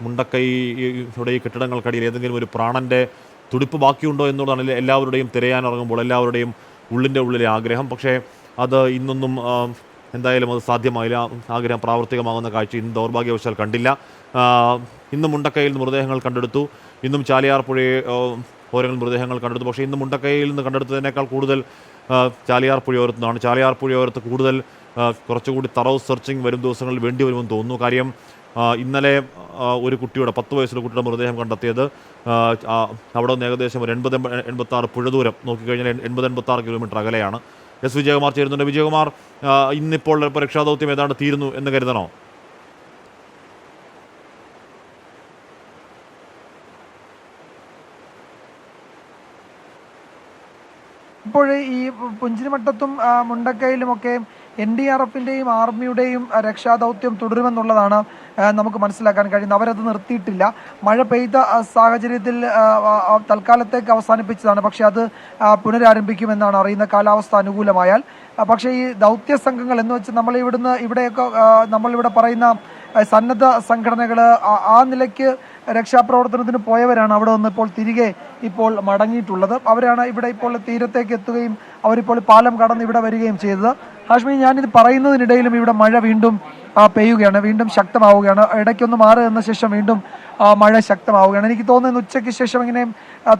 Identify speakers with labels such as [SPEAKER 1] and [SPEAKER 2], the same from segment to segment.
[SPEAKER 1] മുണ്ടക്കൈയുടെ ഈ കെട്ടിടങ്ങൾക്കടിയിൽ ഏതെങ്കിലും ഒരു പ്രാണൻ്റെ തുടിപ്പ് ബാക്കിയുണ്ടോ എന്നുള്ളതാണ് എല്ലാവരുടെയും തിരയാനിറങ്ങുമ്പോൾ എല്ലാവരുടെയും ഉള്ളിലെ ആഗ്രഹം. പക്ഷേ അത് ഇന്നൊന്നും എന്തായാലും അത് സാധ്യമായില്ല. ആഗ്രഹം പ്രാവർത്തികമാകുന്ന കാഴ്ച ഇന്ന് ദൗർഭാഗ്യവശാൽ കണ്ടില്ല. ഇന്ന് മുണ്ടക്കൈയിൽ നിന്ന് മൃതദേഹങ്ങൾ കണ്ടെടുത്തു. ഇന്നും ചാലിയാർ പുഴയെ ഓരോ മൃതദേഹങ്ങൾ കണ്ടെടുത്തു. പക്ഷേ ഇന്ന് മുണ്ടക്കൈയിൽ നിന്ന് കണ്ടെടുത്തതിനേക്കാൾ കൂടുതൽ ചാലിയാർ പുഴയോരത്തു നിന്നാണ്. ചാലിയാർ പുഴയോരത്ത് കൂടുതൽ കുറച്ചുകൂടി തറവ് സെർച്ചിങ് വരും ദിവസങ്ങളിൽ വേണ്ടി വരുമെന്ന് തോന്നുന്നു. കാര്യം ഇന്നലെ ഒരു കുട്ടിയുടെ 10 വയസ്സുള്ള കുട്ടിയുടെ മൃതദേഹം കണ്ടെത്തിയത് അവിടെ നിന്ന് ഏകദേശം ഒരു 80-86 പുഴ ദൂരം നോക്കിക്കഴിഞ്ഞാൽ 80-86 കിലോമീറ്റർ അകലെയാണ്. എസ് വിജയകുമാർ ചേരുന്നുണ്ട്. വിജയകുമാർ, ഇന്നിപ്പോൾ രക്ഷാദൗത്യം ഏതാണ്ട് തീരുന്നു എന്ന് കരുതണോ?
[SPEAKER 2] ഇപ്പോൾ ഈ പുഞ്ചിരിമട്ടത്തും മുണ്ടക്കയിലുമൊക്കെ NDRFിൻ്റെയും ആർമിയുടെയും രക്ഷാദൗത്യം തുടരുമെന്നുള്ളതാണ് നമുക്ക് മനസ്സിലാക്കാൻ കഴിയുന്നത്. അവരത് നിർത്തിയിട്ടില്ല. മഴ പെയ്ത സാഹചര്യത്തിൽ തൽക്കാലത്തേക്ക് അവസാനിപ്പിച്ചതാണ്. പക്ഷേ അത് പുനരാരംഭിക്കുമെന്നാണ് അറിയുന്നത്, കാലാവസ്ഥ അനുകൂലമായാൽ. പക്ഷേ ഈ ദൗത്യ സംഘങ്ങൾ എന്ന് വെച്ച് ഇവിടെയൊക്കെ നമ്മളിവിടെ പറയുന്ന സന്നദ്ധ സംഘടനകൾ ആ നിലയ്ക്ക് രക്ഷാപ്രവർത്തനത്തിന് പോയവരാണ് അവിടെ നിന്ന് ഇപ്പോൾ മടങ്ങിയിട്ടുള്ളത്. അവരാണ് ഇവിടെ ഇപ്പോൾ തീരത്തേക്ക് എത്തുകയും അവരിപ്പോൾ പാലം കടന്ന് ഇവിടെ വരികയും ചെയ്തത്. ഹാഷ്മി, ഞാനിത് പറയുന്നതിനിടയിലും ഇവിടെ മഴ വീണ്ടും പെയ്യുകയാണ്, വീണ്ടും ശക്തമാവുകയാണ്. ഇടയ്ക്കൊന്ന് മാറി നിന്ന ശേഷം വീണ്ടും മഴ ശക്തമാവുകയാണ്. എനിക്ക് തോന്നുന്നു ഉച്ചയ്ക്ക് ശേഷം ഇങ്ങനെ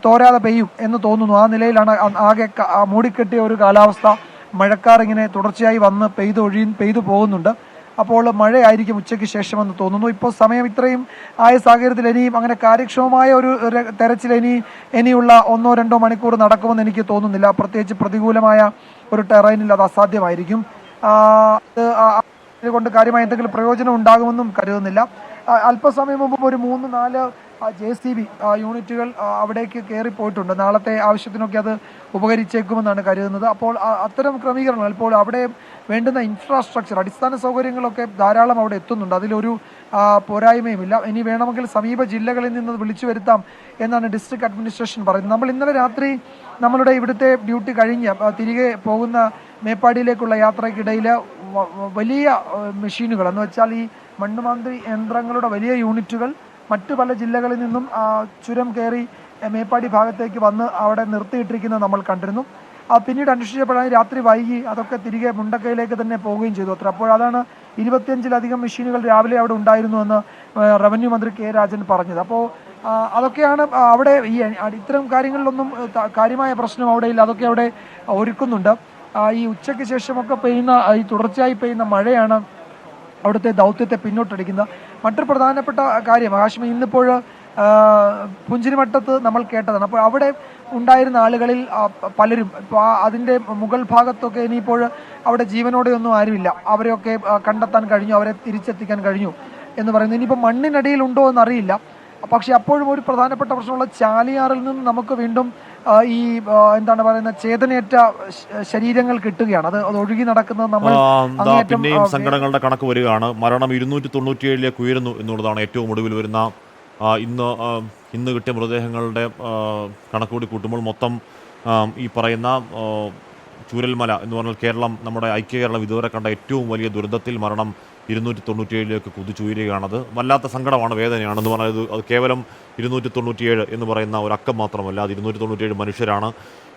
[SPEAKER 2] തോരാതെ പെയ്യും എന്ന് തോന്നുന്നു. ആ നിലയിലാണ് ആകെ മൂടിക്കെട്ടിയ ഒരു കാലാവസ്ഥ. മഴക്കാർ ഇങ്ങനെ തുടർച്ചയായി വന്ന് പെയ്തു പോകുന്നുണ്ട്. അപ്പോൾ മഴയായിരിക്കും ഉച്ചയ്ക്ക് ശേഷമെന്ന് തോന്നുന്നു. ഇപ്പോൾ സമയം ഇത്രയും ആയ സാഹചര്യത്തിൽ ഇനിയും അങ്ങനെ കാര്യക്ഷമമായ ഒരു തെരച്ചിൽ ഇനിയുള്ള 1-2 മണിക്കൂർ നടക്കുമെന്ന് എനിക്ക് തോന്നുന്നില്ല. പ്രത്യേകിച്ച് പ്രതികൂലമായ ഒരു ടെറൈനിൽ അത് അസാധ്യമായിരിക്കും. അതുകൊണ്ട് കാര്യമായ എന്തെങ്കിലും പ്രയോജനം ഉണ്ടാകുമെന്നും കരുതുന്നില്ല. അല്പസമയം മുമ്പ് ഒരു 3-4 JCB യൂണിറ്റുകൾ അവിടേക്ക് കയറിപ്പോയിട്ടുണ്ട്. നാളത്തെ ആവശ്യത്തിനൊക്കെ അത് ഉപകരിച്ചേക്കുമെന്നാണ് കരുതുന്നത്. അപ്പോൾ അത്തരം ക്രമീകരണങ്ങൾ, ഇപ്പോൾ അവിടെ വേണ്ടുന്ന ഇൻഫ്രാസ്ട്രക്ചർ, അടിസ്ഥാന സൗകര്യങ്ങളൊക്കെ ധാരാളം അവിടെ എത്തുന്നുണ്ട്. അതിലൊരു പോരായ്മയുമില്ല. ഇനി വേണമെങ്കിൽ സമീപ ജില്ലകളിൽ നിന്ന് വിളിച്ചു വരുത്താം എന്നാണ് ഡിസ്ട്രിക്ട് അഡ്മിനിസ്ട്രേഷൻ പറയുന്നത്. നമ്മൾ ഇന്നലെ രാത്രി നമ്മളുടെ ഇവിടുത്തെ ഡ്യൂട്ടി കഴിഞ്ഞ് തിരികെ പോകുന്ന മേപ്പാടിയിലേക്കുള്ള യാത്രയ്ക്കിടയിൽ വലിയ മെഷീനുകൾ എന്ന് വെച്ചാൽ ഈ മണ്ണുമാന്തി യന്ത്രങ്ങളുടെ വലിയ യൂണിറ്റുകൾ മറ്റു പല ജില്ലകളിൽ നിന്നും ചുരം കയറി മേപ്പാടി ഭാഗത്തേക്ക് വന്ന് അവിടെ നിർത്തിയിട്ടിരിക്കുന്നത് നമ്മൾ കണ്ടിരുന്നു. പിന്നീട് അന്വേഷിച്ചപ്പോഴാണ് രാത്രി വൈകി അതൊക്കെ തിരികെ മുണ്ടക്കയിലേക്ക് തന്നെ പോവുകയും ചെയ്തു അത്ര. അപ്പോൾ അതാണ് 25-ലധികം മെഷീനുകൾ രാവിലെ അവിടെ ഉണ്ടായിരുന്നു എന്ന് റവന്യൂ മന്ത്രി K. രാജൻ പറഞ്ഞത്. അപ്പോൾ അതൊക്കെയാണ് അവിടെ ഇത്തരം കാര്യങ്ങളിലൊന്നും കാര്യമായ പ്രശ്നം അവിടെയില്ല. അതൊക്കെ അവിടെ ഒരുക്കുന്നുണ്ട്. ഈ ഉച്ചയ്ക്ക് ശേഷമൊക്കെ ഈ തുടർച്ചയായി പെയ്യുന്ന മഴയാണ് അവിടുത്തെ ദൗത്യത്തെ പിന്നോട്ടടിക്കുന്നത്. മറ്റൊരു പ്രധാനപ്പെട്ട കാര്യം ഹാഷ്മി, ഇന്നിപ്പോൾ പുഞ്ചിരിമട്ടത്ത് നമ്മൾ കേട്ടതാണ്. അപ്പോൾ അവിടെ ഉണ്ടായിരുന്ന ആളുകളിൽ പലരും ഇപ്പോൾ അതിൻ്റെ മുകൾ ഭാഗത്തൊക്കെ ഇനിയിപ്പോൾ അവിടെ ജീവനോടെയൊന്നും ആരുമില്ല. അവരെയൊക്കെ കണ്ടെത്താൻ കഴിഞ്ഞു, അവരെ തിരിച്ചെത്തിക്കാൻ കഴിഞ്ഞു എന്ന് പറയുന്നത്. ഇനിയിപ്പോൾ മണ്ണിനടിയിൽ ഉണ്ടോ എന്നറിയില്ല. പക്ഷേ അപ്പോഴും ഒരു പ്രധാനപ്പെട്ട പ്രശ്നമുള്ള ചാലിയാറിൽ നിന്ന് നമുക്ക് വീണ്ടും ഈ എന്താണ് പറയുന്നത് ചേതനയേറ്റ ശരീരങ്ങൾ കിട്ടുകയാണ്. അത് ഒഴുകി നടക്കുന്നത് നമ്മൾ
[SPEAKER 1] പിന്നെയും സങ്കടങ്ങളുടെ കണക്ക് വരികയാണ്. മരണം 297ലേക്ക് ഉയരുന്നു എന്നുള്ളതാണ് ഏറ്റവും ഒടുവിൽ വരുന്ന ഇന്ന് കിട്ടിയ മൃതദേഹങ്ങളുടെ കണക്കുകൂടി കൂട്ടുമ്പോൾ മൊത്തം ഈ പറയുന്ന ചൂരൽമല എന്ന് പറഞ്ഞാൽ കേരളം, നമ്മുടെ ഐക്യകേരളം ഇതുവരെ കണ്ട ഏറ്റവും വലിയ ദുരന്തത്തിൽ മരണം 297ലേക്ക് കുതിച്ചുയരുകയാണത്. വല്ലാത്ത സങ്കടമാണ്, വേദനയാണെന്ന് പറഞ്ഞത്. അത് കേവലം 297 എന്ന് പറയുന്ന ഒരു അക്കം മാത്രമല്ല, അത് 297 മനുഷ്യരാണ്.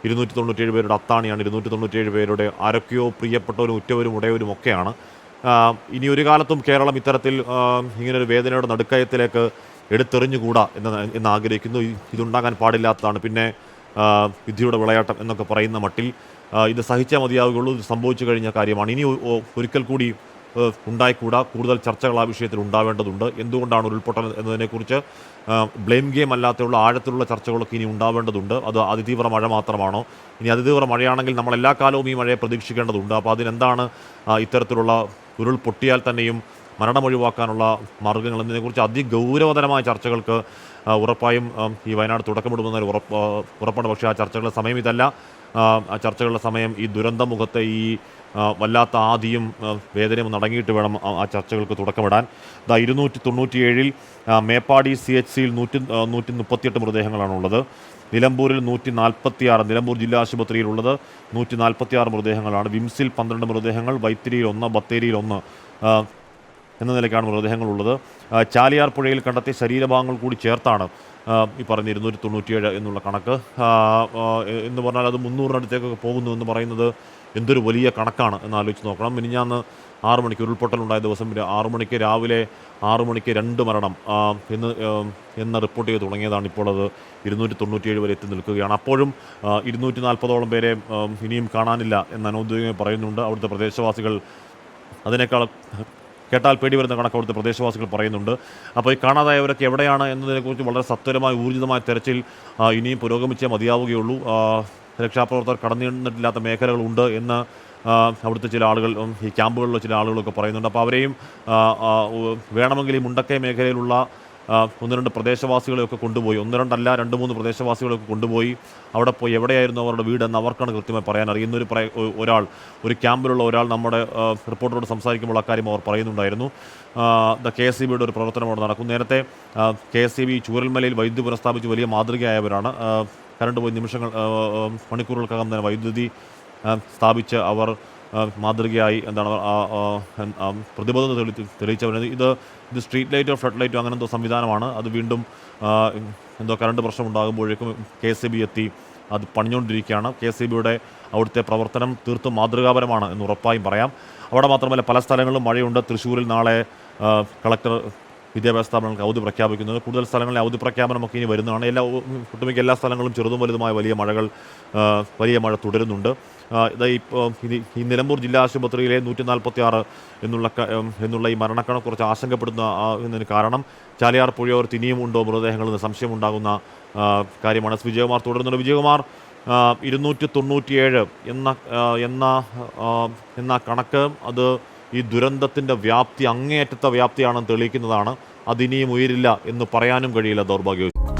[SPEAKER 1] 297 പേരുടെ അത്താണിയാണ്. 297 പേരുടെ ആരൊക്കെയോ പ്രിയപ്പെട്ടവരും ഉറ്റവരും ഉടയവരും ഒക്കെയാണ്. ഇനി ഒരു കാലത്തും കേരളം ഇത്തരത്തിൽ ഇങ്ങനൊരു വേദനയുടെ നടുക്കയത്തിലേക്ക് എടുത്തെറിഞ്ഞുകൂടാ എന്ന് ആഗ്രഹിക്കുന്നു. ഇതുണ്ടാകാൻ പാടില്ലാത്തതാണ്. പിന്നെ വിധിയുടെ വിളയാട്ടം എന്നൊക്കെ പറയുന്ന മട്ടിൽ ഇത് സഹിച്ചാൽ മതിയാവുകയുള്ളൂ. ഇത് സംഭവിച്ചു കഴിഞ്ഞ കാര്യമാണ്. ഇനി ഒരിക്കൽ കൂടി ഉണ്ടായിക്കൂടാ. കൂടുതൽ ചർച്ചകൾ ആ വിഷയത്തിൽ ഉണ്ടാവേണ്ടതുണ്ട്. എന്തുകൊണ്ടാണ് ഉരുൾപൊട്ടൽ എന്നതിനെക്കുറിച്ച് ബ്ലെയിം ഗെയിം അല്ലാത്തുള്ള ആഴത്തിലുള്ള ചർച്ചകളൊക്കെ ഇനി ഉണ്ടാവേണ്ടതുണ്ട്. അത് അതിതീവ്ര മഴ മാത്രമാണോ? ഇനി അതിതീവ്ര മഴയാണെങ്കിൽ നമ്മൾ എല്ലാ കാലവും ഈ മഴയെ പ്രതീക്ഷിക്കേണ്ടതുണ്ട്. അപ്പോൾ അതിനെന്താണ് ഇത്തരത്തിലുള്ള ഉരുൾ പൊട്ടിയാൽ തന്നെയും മരണം ഒഴിവാക്കാനുള്ള മാർഗ്ഗങ്ങൾ എന്നതിനെക്കുറിച്ച് അതിഗൗരവതരമായ ചർച്ചകൾക്ക് ഉറപ്പായും ഈ വയനാട് തുടക്കമിടുമെന്നൊരു ഉറപ്പാണ്. പക്ഷേ ആ ചർച്ചകളുടെ സമയം ഇതല്ല. ആ ചർച്ചകളുടെ സമയം ഈ ദുരന്തമുഖത്തെ ഈ വല്ലാത്ത ആദിയും വേദനയും അടങ്ങിയിട്ട് വേണം ആ ചർച്ചകൾക്ക് തുടക്കമിടാൻ. 297-ൽ മേപ്പാടി CHCയിൽ 138 മൃതദേഹങ്ങളാണുള്ളത്. നിലമ്പൂരിൽ 146, നിലമ്പൂർ ജില്ലാ ആശുപത്രിയിലുള്ളത് 146 മൃതദേഹങ്ങളാണ്. വിംസിൽ 12 മൃതദേഹങ്ങൾ, വൈത്തിരിയിൽ 1, ബത്തേരിയിൽ 1, എന്ന നിലയ്ക്കാണ് മൃതദേഹങ്ങളുള്ളത്. ചാലിയാർ പുഴയിൽ കണ്ടെത്തിയ ശരീരഭാഗങ്ങൾ കൂടി ചേർത്താണ് ഈ പറഞ്ഞ 297 എന്നുള്ള കണക്ക്. എന്ന് പറഞ്ഞാൽ അത് 300-നടുത്തേക്കൊക്കെ പോകുന്നു എന്ന് പറയുന്നത് എന്തൊരു വലിയ കണക്കാണ് എന്ന് ആലോചിച്ച് നോക്കണം. മിനിഞ്ഞാന്ന് 6 മണിക്ക് ഉരുൾപൊട്ടലുണ്ടായ ദിവസം 6 മണിക്ക് രാവിലെ 6 മണിക്ക് 2 മരണം എന്ന് റിപ്പോർട്ട് ചെയ്ത് തുടങ്ങിയതാണ്. ഇപ്പോൾ അത് 297 വരെ എത്തി നിൽക്കുകയാണ്. അപ്പോഴും 240ഓളം പേരെ ഇനിയും കാണാനില്ല എന്ന് അനൗദ്യോഗികമായി പറയുന്നുണ്ട്. അവിടുത്തെ പ്രദേശവാസികൾ അതിനേക്കാൾ കേട്ടാൽ പേടി വരുന്ന കണക്ക് അവിടുത്തെ പ്രദേശവാസികൾ പറയുന്നുണ്ട്. അപ്പോൾ ഈ കാണാതായവരൊക്കെ എവിടെയാണ് എന്നതിനെക്കുറിച്ച് വളരെ സത്വരമായ ഊർജിതമായ തെരച്ചിൽ ഇനിയും പുരോഗമിച്ചേ മതിയാവുകയുള്ളൂ. രക്ഷാപ്രവർത്തകർ കടന്നിട്ടില്ലാത്ത മേഖലകളുണ്ട് എന്ന് അവിടുത്തെ ചില ആളുകൾ, ഈ ക്യാമ്പുകളിലെ ചില ആളുകളൊക്കെ പറയുന്നുണ്ട്. അപ്പോൾ അവരെയും വേണമെങ്കിൽ ഈ മുണ്ടക്കൈ മേഖലയിലുള്ള 1-2 പ്രദേശവാസികളെയൊക്കെ കൊണ്ടുപോയി, 1-2 അല്ല 2-3 പ്രദേശവാസികളെയൊക്കെ കൊണ്ടുപോയി അവിടെ പോയി എവിടെയായിരുന്നു അവരുടെ വീടെന്ന് അവർക്കാണ് കൃത്യമായി പറയാൻ അറിയുന്ന ഒരാൾ, ഒരു ക്യാമ്പിലുള്ള ഒരാൾ നമ്മുടെ റിപ്പോർട്ടറോട് സംസാരിക്കുമ്പോൾ അക്കാര്യം അവർ പറയുന്നുണ്ടായിരുന്നു. KSEBയുടെ ഒരു പ്രവർത്തനം അവിടെ നടക്കും. നേരത്തെ KSEB ചൂരൽമലയിൽ വൈദ്യുതി പുനഃസ്ഥാപിച്ച് വലിയ മാതൃകയായവരാണ്. കറണ്ട് പോയി മണിക്കൂറുകൾക്കകം തന്നെ വൈദ്യുതി സ്ഥാപിച്ച് അവർ മാതൃകയായി പ്രതിബദ്ധത തെളിയിച്ചവർ. ഇത് സ്ട്രീറ്റ് ലൈറ്റോ ഫ്ലഡ് ലൈറ്റോ അങ്ങനെ എന്തോ സംവിധാനമാണ്. അത് വീണ്ടും കറണ്ട് പ്രശ്നം ഉണ്ടാകുമ്പോഴേക്കും KSEB എത്തി അത് പണിഞ്ഞുകൊണ്ടിരിക്കുകയാണ്. KSEBയുടെ അവിടുത്തെ പ്രവർത്തനം തീർത്തും മാതൃകാപരമാണ് എന്ന് ഉറപ്പായും പറയാം. അവിടെ മാത്രമല്ല പല സ്ഥലങ്ങളിലും മഴയുണ്ട്. തൃശ്ശൂരിൽ നാളെ കളക്ടർ വിദ്യാഭ്യാസ സ്ഥാപനങ്ങൾക്ക് അവധി പ്രഖ്യാപിക്കുന്നത്. കൂടുതൽ സ്ഥലങ്ങളിൽ അവധി പ്രഖ്യാപനമൊക്കെ ഇനി വരുന്നതാണ്. ഒട്ടുമിക്ക എല്ലാ സ്ഥലങ്ങളും ചെറുതും വലുതുമായ വലിയ മഴ തുടരുന്നുണ്ട്. ഈ നിലമ്പൂർ ജില്ലാ ആശുപത്രിയിലെ 146 എന്നുള്ള ഈ മരണക്കണക്ക് കുറച്ച് ആശങ്കപ്പെടുന്നതിന് കാരണം ചാലിയാർ പുഴയോരത്ത് ഇനിയും ഉണ്ടോ മൃതദേഹങ്ങളെന്ന് സംശയമുണ്ടാകുന്ന കാര്യമാണ്. വിജയകുമാർ തുടരുന്നുണ്ട്. വിജയകുമാർ, 297 എന്ന കണക്ക് അത് ഈ ദുരന്തത്തിൻ്റെ വ്യാപ്തി അങ്ങേയറ്റത്തെ വ്യാപ്തിയാണെന്ന് തെളിയിക്കുന്നതാണ്. അതിനിയും ഉയരില്ല എന്ന് പറയാനും കഴിയില്ല, ദൗർഭാഗ്യവശാൽ.